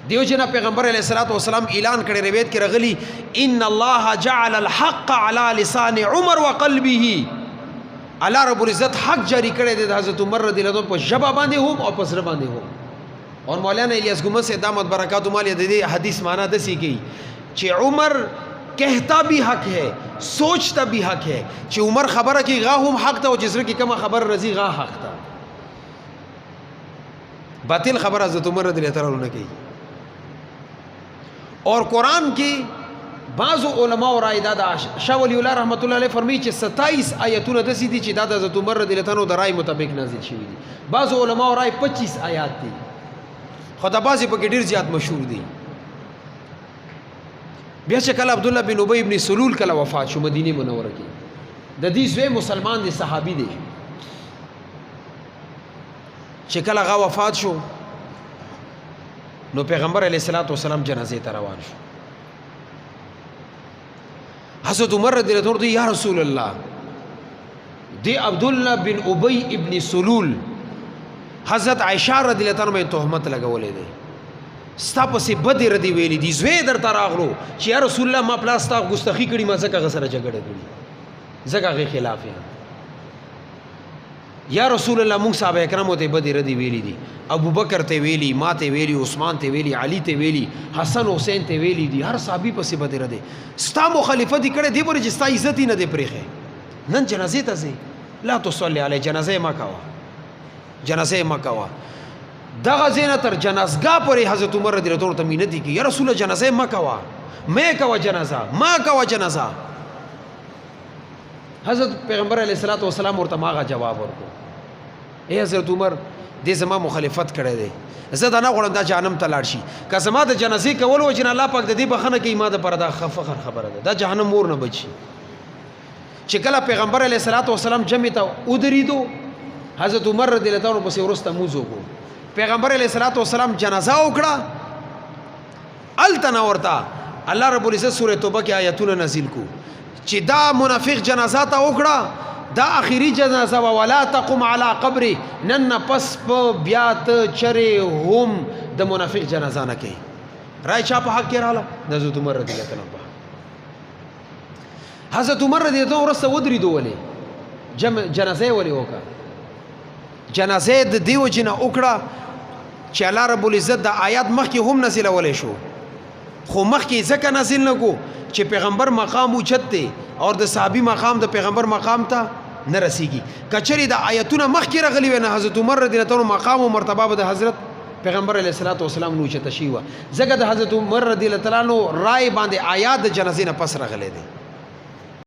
دیو جنا پیغمبر علیہ الصلوۃ والسلام اعلان کړي روایت کې راغلی ان الله جعل الحق على لسان عمر وقلبه الله رب العزت حق جاری کړي د حضرت عمر رضی الله عنه په ژبه باندې هم او په سر باندې هم. اور مولانا الیاس گمز سے دامت برکات مالی دے حدیث مانا دسی گئی چې عمر کہتا بھی حق ہے سوچتا بھی حق ہے چې عمر خبره کی غا هم حق تا او جسر کی کما خبر رضی غا حق تا باطل خبر حضرت عمر رضی اللہ عنہ نے کی. اور قرآن کی بعض علماء اور رائدہ شاہ ولی اللہ رحمۃ اللہ علیہ فرمی چې 27 آیتونه دسی دي چې دا د حضرت عمر رضی اللہ عنہ د رائے مطابق نازل شوی دي. بعض علماء اور رائے 25 آیات دي خدا بازی پکې ډیر زیات مشهور دي. بیا چې کله عبدالله بن ابی ابن سلول کله وفات شو مدینه منوره کې د دې زوی مسلمان دی صحابي دی چې کله هغه وفات شو نو پیغمبر علیه الصلاۃ والسلام جنازې ته روان شو. حضرت عمر رضی الله عنه یا رسول الله دی عبدالله بن ابی ابن سلول حضرت عائشہ رضی اللہ عنہ تهمت لګولې دي ستا پسې بدې ردی ویلې دي زوی درته راغلو چې یا رسول الله ما پلاستا ګستخی کړي ما ځکه هغه سره جګړه کړي ځکه هغه خلاف یم یا رسول الله موږ صحابه کرامو ته بدې ردی ویلې دي ابو بکر ته ویلي ما ته ویلي عثمان ته ویلي علي ته ویلي حسن حسین ته ویلي دي هر صحابي پسې بدې ردی ستا مخالفت کړي دی پرې چې ستا عزت نه دی پرېخه نن جنازې ته ځي لا تصلي علی جنازې ما کاوه جنازه مکوا دغه زینه تر جنازګه پورې حضرت عمر رضی الله عنه ته مینتی کی یا رسول الله جنازه مکوا مې کوا جنازه ما کوا جنازه. حضرت پیغمبر علیه الصلاۃ والسلام ورته ماغه جواب ورکړ اے حضرت عمر دې زما مخالفت کړی دی زه دا نه غواړم دا جهنم ته لاړ شي که زما د جنازې کول و چې الله پاک د دې بخنه کوي ما د پر دا فخر خبره ده دا جهنم مور نه بچي. چې کله پیغمبر علیه الصلاۃ والسلام جمع ته ودریدو حضرت عمر رضی اللہ عنہ پسې ورسته موزو کو پیغمبر علیہ الصلوۃ والسلام جنازه وکړه التنا ورتا الله رب العزت سورۃ توبه کې آیتونه نازل کو چې دا منافق جنازه تا وکړه دا اخیری جنازه ولا تقم علی قبر نن پس په بیات چره هم د منافق جنازه نه کوي راي چا په حق کې رااله د حضرت عمر رضی الله عنه. حضرت عمر رضی الله عنه ورسته ودریدو ولې جنازه ولې وکړه جنازه د دیو جنا وکړه چې الله رب العزت د آیات مخکې هم نازل ولې شو خو مخکې ځکه نازل نه کو چې پیغمبر مقام اوچت دی او د صحابي مقام د پیغمبر مقام ته نه رسیږي. کچری د آیتونه مخکې راغلي وي نه حضرت عمر رضی الله عنه مقام او مرتبه د حضرت پیغمبر علیه الصلاۃ والسلام نو چته شي وا ځکه د حضرت عمر رضی الله عنه رائے باندې آیات د جنازې نه پس راغلي دي.